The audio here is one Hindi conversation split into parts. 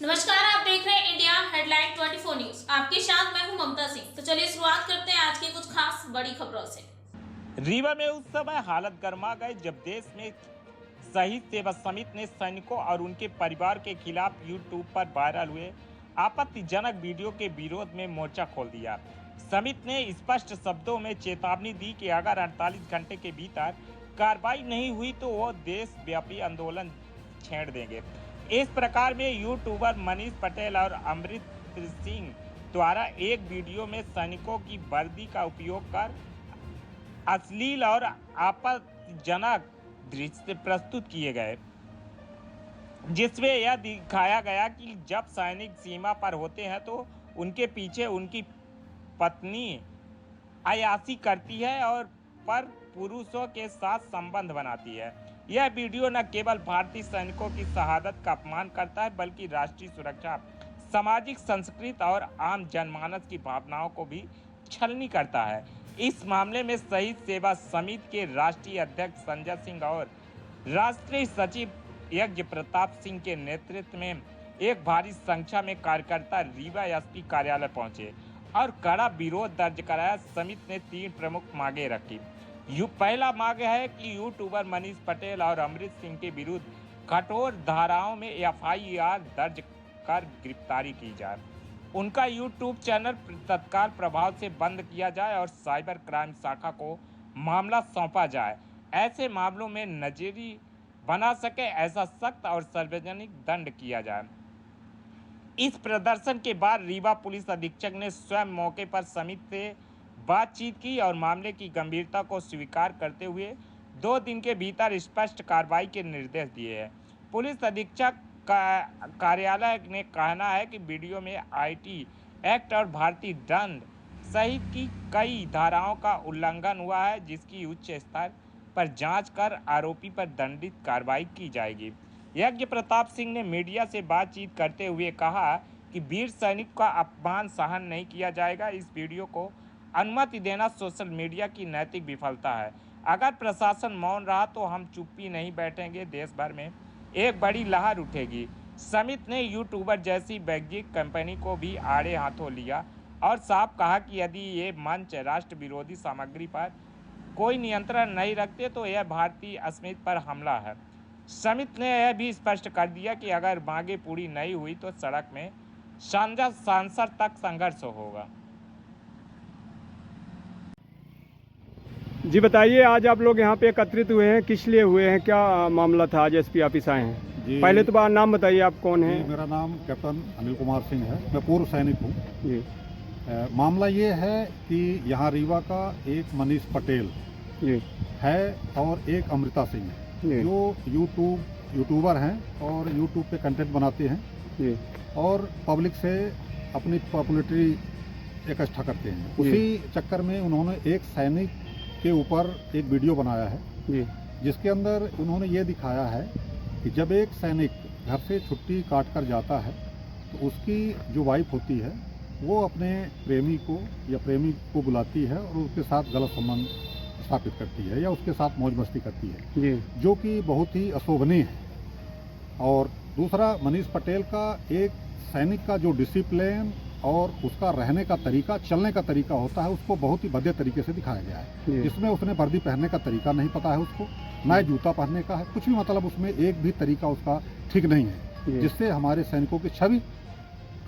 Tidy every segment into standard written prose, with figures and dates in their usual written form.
नमस्कार, आप देख रहे हैं इंडिया हेडलाइन 24 न्यूज। आपके साथ मैं हूं ममता सिंह। तो चलिए शुरुआत करते हैं आज की कुछ खास बड़ी खबरों से। रीवा में उस समय हालत गर्मा गए जब देश में शहीद सेवा समिति ने सैनिकों और उनके परिवार के खिलाफ यूट्यूब पर वायरल हुए आपत्तिजनक वीडियो के विरोध में मोर्चा खोल दिया। समिति ने स्पष्ट शब्दों में चेतावनी दी कि अगर 48 घंटे के भीतर कार्रवाई नहीं हुई तो वो देशव्यापी आंदोलन छेड़ देंगे। इस प्रकार में यूट्यूबर मनीष पटेल और अमृत सिंह द्वारा एक वीडियो में सैनिकों की वर्दी का उपयोग कर अश्लील और आपत्तिजनक दृश्य प्रस्तुत किए गए, जिसमें यह दिखाया गया कि जब सैनिक सीमा पर होते हैं तो उनके पीछे उनकी पत्नी अयाशी करती है और पर पुरुषों के साथ संबंध बनाती है। यह वीडियो न केवल भारतीय सैनिकों की शहादत का अपमान करता है बल्कि राष्ट्रीय सुरक्षा, सामाजिक संस्कृति और आम जनमानस की भावनाओं को भी छलनी करता है। इस मामले में शहीद सेवा समिति के राष्ट्रीय अध्यक्ष संजय सिंह और राष्ट्रीय सचिव यज्ञ प्रताप सिंह के नेतृत्व में एक भारी संख्या में कार्यकर्ता रीवा एसपी कार्यालय पहुंचे और कड़ा विरोध दर्ज कराया। समिति ने 3 प्रमुख मांगे रखी। पहला मांग है कि यूट्यूबर मनीष पटेल और अमृत सिंह के विरुद्ध कठोर धाराओं में एफआईआर दर्ज कर गिरफ्तारी की जाए, उनका यूट्यूब चैनल तत्काल प्रभाव से बंद किया जाए और साइबर क्राइम शाखा को मामला सौंपा जाए। ऐसे मामलों में नजरी बना सके ऐसा सख्त और सार्वजनिक दंड किया जाए। इस प्रदर्शन के बाद रीवा पुलिस अधीक्षक ने स्वयं मौके पर समिति से बातचीत की और मामले की गंभीरता को स्वीकार करते हुए 2 दिन के भीतर स्पष्ट कार्रवाई के निर्देश दिए हैं। पुलिस अधीक्षक कार्यालय ने कहना है कि वीडियो में आईटी एक्ट और भारतीय दंड सहित की कई धाराओं का उल्लंघन हुआ है, जिसकी उच्च स्तर पर जांच कर आरोपी पर दंडित कार्रवाई की जाएगी। यज्ञ प्रताप सिंह ने मीडिया से बातचीत करते हुए कहा कि वीर सैनिक का अपमान सहन नहीं किया जाएगा। इस वीडियो को अनुमति देना सोशल मीडिया की नैतिक विफलता है। अगर प्रशासन मौन रहा तो हम चुप्पी नहीं बैठेंगे। देश भर में एक बड़ी लहर उठेगी। समिति ने यूट्यूबर जैसी वैज्ञानिक कंपनी को भी आड़े हाथों लिया और साफ कहा कि यदि ये मंच राष्ट्र विरोधी सामग्री पर कोई नियंत्रण नहीं रखते तो यह भारतीय अस्मिता पर हमला है। समिति ने यह भी स्पष्ट कर दिया कि अगर मांगे पूरी नहीं हुई तो सड़क में सांसद तक संघर्ष होगा। जी बताइए, आज आप लोग यहाँ पे एकत्रित हुए हैं, किस लिए हुए हैं, क्या मामला था? आज एसपी ऑफिस आए हैं जी। पहले तो बार नाम बताइए, आप कौन हैं? मेरा नाम कैप्टन अनिल कुमार सिंह है, मैं पूर्व सैनिक हूँ जी। मामला ये है कि यहाँ रीवा का एक मनीष पटेल जी है और एक अमृता सिंह है, जो यूट्यूबर हैं और यूट्यूब पे कंटेंट बनाते हैं जी। और पब्लिक से अपनी पॉपुलैरिटी इकट्ठा करते हैं। उसी चक्कर में उन्होंने एक सैनिक के ऊपर एक वीडियो बनाया है जी, जिसके अंदर उन्होंने ये दिखाया है कि जब एक सैनिक घर से छुट्टी काट कर जाता है तो उसकी जो वाइफ होती है वो अपने प्रेमी को या प्रेमी को बुलाती है और उसके साथ गलत संबंध स्थापित करती है या उसके साथ मौज मस्ती करती है जी, जो कि बहुत ही अशोभनीय है। और दूसरा, मनीष पटेल का एक सैनिक का जो डिसिप्लिन और उसका रहने का तरीका, चलने का तरीका होता है, उसको बहुत ही भद्दे तरीके से दिखाया गया है, जिसमें उसने वर्दी पहनने का तरीका नहीं पता है उसको, ना ही जूता पहनने का है, कुछ भी मतलब उसमें एक भी तरीका उसका ठीक नहीं है, जिससे हमारे सैनिकों की छवि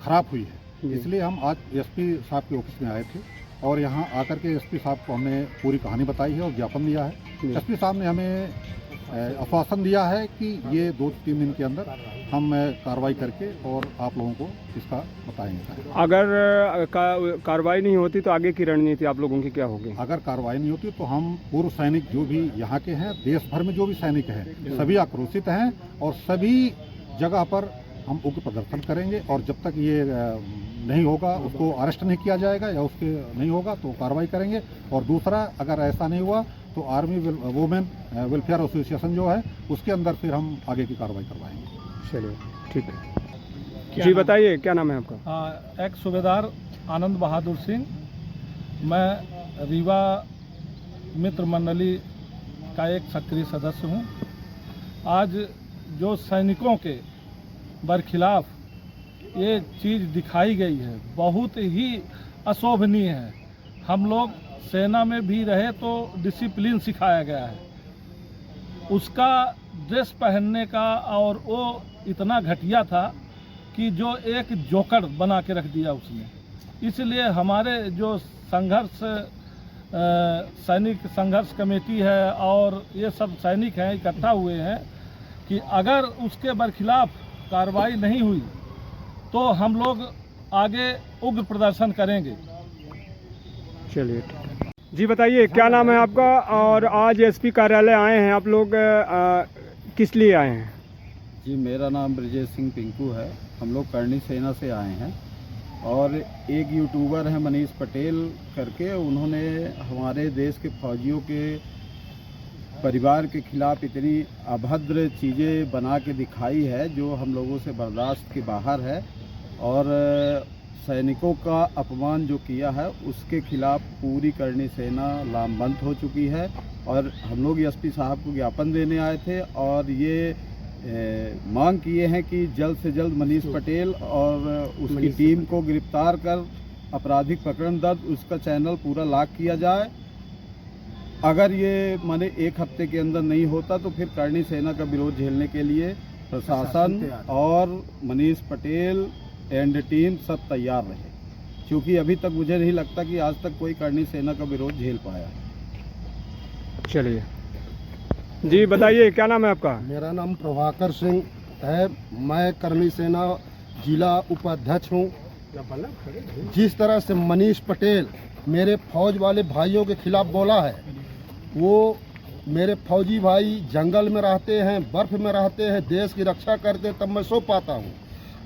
खराब हुई है। इसलिए हम आज एसपी साहब के ऑफिस में आए थे और यहाँ आकर के एसपी साहब को हमने पूरी कहानी बताई है और ज्ञापन दिया है। एसपी साहब ने हमें आश्वासन दिया है कि ये 2-3 दिन के अंदर हम कार्रवाई करके और आप लोगों को इसका बताएंगे। अगर कार्रवाई नहीं होती तो आगे की रणनीति आप लोगों की क्या होगी? अगर कार्रवाई नहीं होती तो हम पूर्व सैनिक जो भी यहाँ के हैं, देश भर में जो भी सैनिक हैं, सभी आक्रोशित हैं और सभी जगह पर हम उग्र प्रदर्शन करेंगे और जब तक ये नहीं होगा, उसको अरेस्ट नहीं किया जाएगा या उसके नहीं होगा तो कार्रवाई करेंगे। और दूसरा, अगर ऐसा नहीं हुआ तो आर्मी वुमेन वेलफेयर एसोसिएशन जो है उसके अंदर फिर हम आगे की कार्रवाई करवाएंगे। चलिए, ठीक है जी। बताइए, क्या नाम है आपका? एक सूबेदार आनंद बहादुर सिंह। मैं रीवा मित्र मंडली का एक सक्रिय सदस्य हूँ। आज जो सैनिकों के बरखिलाफ ये चीज़ दिखाई गई है, बहुत ही अशोभनीय है। हम लोग सेना में भी रहे तो डिसिप्लिन सिखाया गया है, उसका ड्रेस पहनने का, और वो इतना घटिया था कि जो एक जोकर बना के रख दिया उसने। इसलिए हमारे जो संघर्ष सैनिक संघर्ष कमेटी है और ये सब सैनिक हैं इकट्ठा हुए हैं कि अगर उसके बरखिलाफ कार्रवाई नहीं हुई तो हम लोग आगे उग्र प्रदर्शन करेंगे। चलिए ठीक है। जी बताइए, क्या नाम है आपका और आज एसपी कार्यालय आए हैं आप लोग, किस लिए आए हैं? जी, मेरा नाम ब्रजेश सिंह पिंकू है। हम लोग करनी सेना से आए हैं और एक यूट्यूबर है मनीष पटेल करके, उन्होंने हमारे देश के फौजियों के परिवार के खिलाफ इतनी अभद्र चीज़ें बना के दिखाई है जो हम लोगों से बर्दाश्त के बाहर है, और सैनिकों का अपमान जो किया है उसके खिलाफ पूरी करनी सेना लामबंद हो चुकी है। और हम लोग एसपी साहब को ज्ञापन देने आए थे और ये मांग किए हैं कि जल्द से जल्द मनीष पटेल और उसकी टीम को गिरफ्तार कर आपराधिक प्रकरण दर्ज, उसका चैनल पूरा लॉक किया जाए। अगर ये माने एक हफ्ते के अंदर नहीं होता तो फिर करनी सेना का विरोध झेलने के लिए प्रशासन और मनीष पटेल एंड टीम सब तैयार रहे, क्योंकि अभी तक मुझे नहीं लगता कि आज तक कोई करनी सेना का विरोध झेल पाया। चलिए जी बताइए, क्या नाम है आपका? मेरा नाम प्रभाकर सिंह है, मैं करनी सेना जिला उपाध्यक्ष हूँ। जिस तरह से मनीष पटेल मेरे फौज वाले भाइयों के खिलाफ बोला है, वो मेरे फौजी भाई जंगल में रहते हैं, बर्फ़ में रहते हैं, देश की रक्षा करते तब मैं सो पाता हूँ,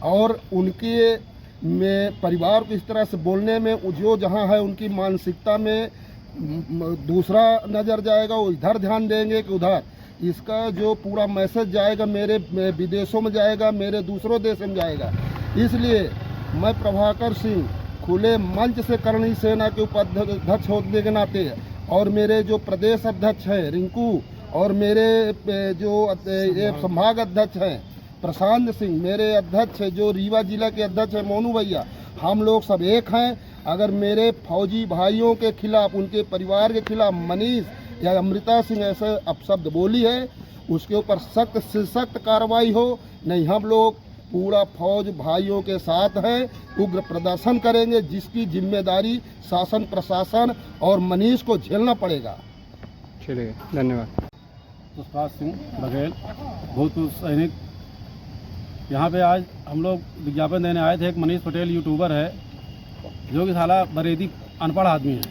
और उनके में परिवार को इस तरह से बोलने में जो जहाँ है उनकी मानसिकता में दूसरा नज़र जाएगा, वो इधर ध्यान देंगे कि उधर। इसका जो पूरा मैसेज जाएगा मेरे विदेशों में जाएगा, मेरे दूसरों देश में जाएगा। इसलिए मैं प्रभाकर सिंह खुले मंच से करनी सेना के उपाध्यक्ष होने के नाते और मेरे जो प्रदेश अध्यक्ष हैं रिंकू और मेरे जो संभाग अध्यक्ष हैं प्रशांत सिंह, मेरे अध्यक्ष जो रीवा जिला के अध्यक्ष हैं मोनू भैया, हम लोग सब एक हैं। अगर मेरे फौजी भाइयों के खिलाफ, उनके परिवार के खिलाफ मनीष या अमृता सिंह ऐसे अपशब्द बोली है, उसके ऊपर सख्त से सख्त कार्रवाई हो, नहीं हम लोग पूरा फौज भाइयों के साथ हैं, उग्र प्रदर्शन करेंगे, जिसकी जिम्मेदारी शासन प्रशासन और मनीष को झेलना पड़ेगा। चलिए धन्यवाद। पुष्पराज सिंह बघेल, भूतपूर्व सैनिक। यहाँ पे आज हम लोग विज्ञापन देने आए थे। एक मनीष पटेल यूट्यूबर है जो कि साला बरेदी अनपढ़ आदमी है,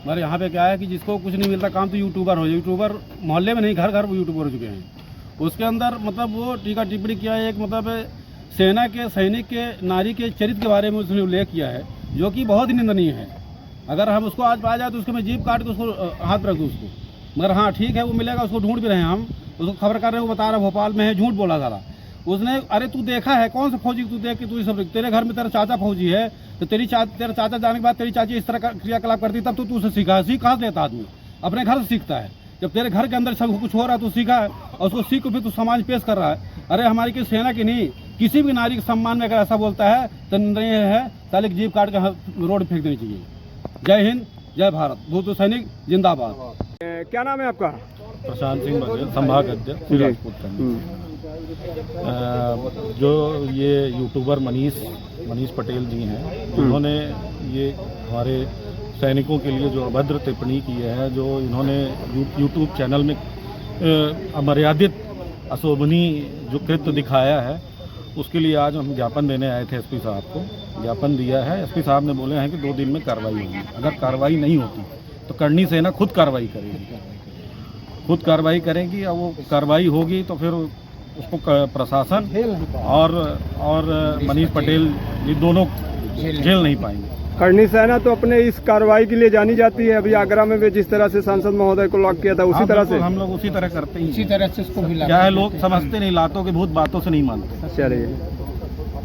मगर यहाँ पे क्या है कि जिसको कुछ नहीं मिलता काम तो यूट्यूबर हो। यूट्यूबर मोहल्ले में नहीं, घर घर वो यूट्यूबर हो चुके हैं। उसके अंदर मतलब वो टीका टिप्पणी किया है, एक मतलब सेना के सैनिक के नारी के चरित्र के बारे में उसने उल्लेख किया है, जो कि बहुत ही निंदनीय है। अगर हम उसको आज पाया जाए तो उसको मैं जीप काट के उसको हाथ रख दूँ उसको, मगर हाँ ठीक है वो मिलेगा, उसको ढूंढ भी रहे हैं हम, उसको खबर कर रहे हैं, वो बता रहा भोपाल में है, झूठ बोला साला उसने। अरे तू देखा है कौन सा फौजी तू देख के तू सब, तेरे घर में तेरा चाचा फौजी है तो तेरा चाचा जाने के बाद तेरी चाची इस तरह का क्रियाकलाप करती तब तो तू उसे सीखा। सीख कहाँ लेता आदमी, अपने घर से सीखता है। जब तेरे घर के अंदर सब कुछ हो रहा है तो सीखा है, और उसको सीख को फिर तू समाज पेश कर रहा है। अरे हमारी किसी सेना की नहीं, किसी भी नारी के सम्मान में अगर ऐसा बोलता है तो नहीं है, ताले की जीप काट के रोड फेंक देनी चाहिए। जय हिंद, जय भारत, भूतपूर्व सैनिक जिंदाबाद। क्या नाम है आपका? प्रशांत सिंह बघेल, संभाग अध्यक्ष राजपूत। जो ये यूट्यूबर मनीष पटेल जी हैं, उन्होंने ये हमारे सैनिकों के लिए जो अभद्र टिप्पणी की है, जो इन्होंने यूट्यूब चैनल में अमर्यादित अशोभनीय जो कृत्य दिखाया है, उसके लिए आज हम ज्ञापन देने आए थे एसपी साहब को। ज्ञापन दिया है, एसपी साहब ने बोले हैं कि 2 दिन में कार्रवाई होगी। अगर कार्रवाई नहीं होती तो करनी सेना खुद कार्रवाई करेगी, खुद कार्रवाई करेगी, और वो कार्रवाई होगी तो फिर उसको प्रशासन और मनीष पटेल ये दोनों झेल नहीं पाएंगे। करनी सेना तो अपने इस कार्रवाई के लिए जानी जाती है। अभी आगरा में भी जिस तरह से सांसद महोदय को लॉक किया था उसी तरह से हम लोग उसी तरह करते हैं, इसी तरह से इसको भी क्या है, लोग समझते नहीं, लातों के भूत बातों से नहीं मानते। चलिए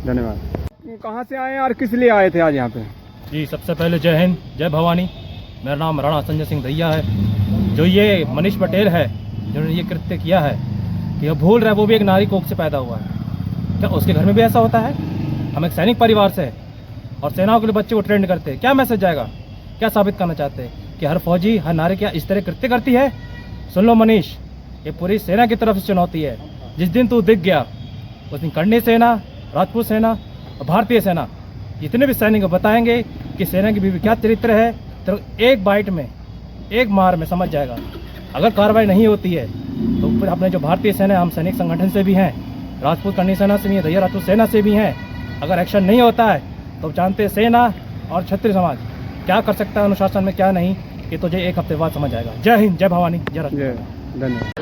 धन्यवाद। कहाँ से आए और किस लिए आए थे आज यहाँ पे? जी सबसे पहले जय हिंद, जय भवानी। मेरा नाम राणा संजय सिंह दैया है। जो ये मनीष पटेल है जिन्होंने ये कृत्य किया है कि वो भूल रहा है वो भी एक नारी कोख से पैदा हुआ है, क्या उसके घर में भी ऐसा होता है? हम एक सैनिक परिवार से हैं और सेनाओं के लिए बच्चे को ट्रेंड करते हैं। क्या मैसेज जाएगा, क्या साबित करना चाहते हैं कि हर फौजी, हर नारी क्या इस तरह कृत्य करती है? सुन लो मनीष, ये पूरी सेना की तरफ से चुनौती है। जिस दिन तू दिख गया उस दिन कर्णी सेना, राजपूत सेना और भारतीय सेना जितने भी सैनिक बताएंगे कि सेना की बीवी क्या चरित्र है, तो एक बाइट में, एक मार में समझ जाएगा। अगर कार्रवाई नहीं होती है तो फिर अपने जो भारतीय सेना, हम सैनिक संगठन से भी हैं, राजपूत कर्णी सेना से भी हैं, दैया राजपूत सेना से भी हैं, अगर एक्शन नहीं होता है तो जानते हैं सेना और क्षत्रिय समाज क्या कर सकता है अनुशासन में, क्या नहीं, ये तो एक हफ्ते बाद समझ आएगा। जय हिंद, जय भवानी, जय राजपूत। धन्यवाद।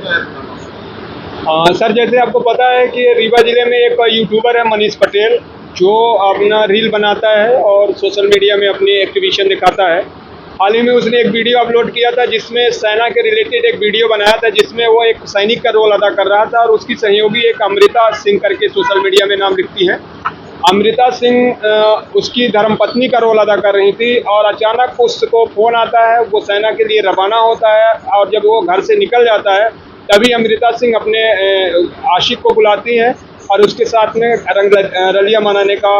सर, जैसे आपको पता है कि रीवा जिले में एक यूट्यूबर है मनीष पटेल, जो अपना रील बनाता है और सोशल मीडिया में अपनी एक्टिविशन दिखाता है। हाल ही में उसने एक वीडियो अपलोड किया था जिसमें सेना के रिलेटेड एक वीडियो बनाया था, जिसमें वो एक सैनिक का रोल अदा कर रहा था और उसकी सहयोगी एक अमृता सिंह करके सोशल मीडिया में नाम लिखती है। अमृता सिंह उसकी धर्मपत्नी का रोल अदा कर रही थी और अचानक उसको फ़ोन आता है, वो सेना के लिए रवाना होता है और जब वो घर से निकल जाता है तभी अमृता सिंह अपने आशिक को बुलाती हैं और उसके साथ में रलिया मनाने का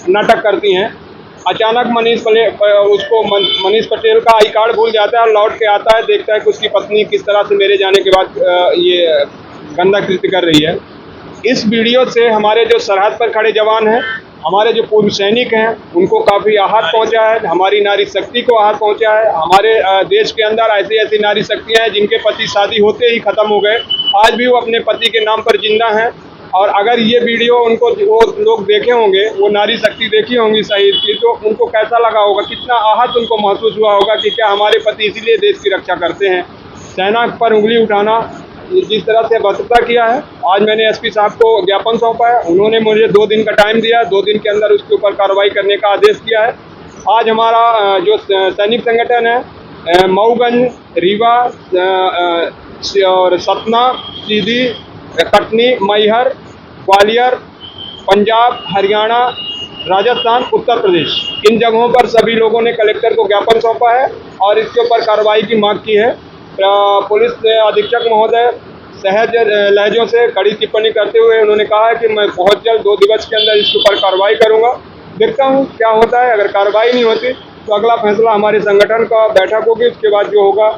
नाटक करती हैं। अचानक मनीष पटेल का आई कार्ड भूल जाता है और लौट के आता है, देखता है कि उसकी पत्नी किस तरह से मेरे जाने के बाद ये गंदा कृत्य कर रही है। इस वीडियो से हमारे जो सरहद पर खड़े जवान हैं, हमारे जो पूर्व सैनिक हैं, उनको काफ़ी आहत पहुंचा है, हमारी नारी शक्ति को आहत पहुंचा है। हमारे देश के अंदर ऐसी ऐसी नारी शक्तियाँ हैं जिनके पति शादी होते ही ख़त्म हो गए, आज भी वो अपने पति के नाम पर जिंदा हैं। और अगर ये वीडियो उनको वो लोग देखे होंगे, वो नारी शक्ति देखी होंगी शहीद की, तो उनको कैसा लगा होगा, कितना आहत उनको महसूस हुआ होगा कि क्या हमारे पति इसीलिए देश की रक्षा करते हैं। सेना पर उंगली उठाना, जिस तरह से भद्रता किया है, आज मैंने एसपी साहब को ज्ञापन सौंपा है, उन्होंने मुझे 2 दिन का टाइम दिया, 2 दिन के अंदर उसके ऊपर कार्रवाई करने का आदेश किया है। आज हमारा जो सैनिक संगठन है, मऊगंज, रीवा और सतना, सीधी, कटनी, मैहर, ग्वालियर, पंजाब, हरियाणा, राजस्थान, उत्तर प्रदेश, इन जगहों पर सभी लोगों ने कलेक्टर को ज्ञापन सौंपा है और इसके ऊपर कार्रवाई की मांग की है। पुलिस अधीक्षक महोदय सहज लहजों से कड़ी टिप्पणी करते हुए उन्होंने कहा है कि मैं बहुत जल्द 2 दिवस के अंदर इसके ऊपर कार्रवाई करूंगा। देखता हूं क्या होता है। अगर कार्रवाई नहीं होती तो अगला फैसला हमारे संगठन का बैठक होगी, उसके बाद जो होगा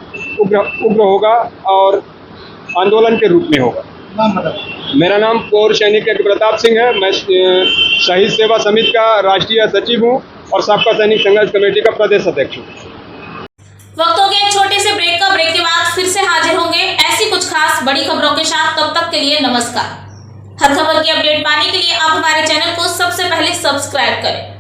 उग्र होगा और आंदोलन के रूप में होगा। मेरा नाम पूर्व सैनिक प्रताप सिंह है। मैं शहीद सेवा समिति का राष्ट्रीय सचिव हूँ और सबका सैनिक संघर्ष कमेटी का प्रदेश अध्यक्ष हूँ। वक्त हो गया छोटे से ब्रेक का। ब्रेक के बाद फिर से हाजिर होंगे ऐसी कुछ खास बड़ी खबरों के साथ। तब तक के लिए नमस्कार। हर खबर की अपडेट पाने के लिए आप हमारे चैनल को सबसे पहले सब्सक्राइब करें।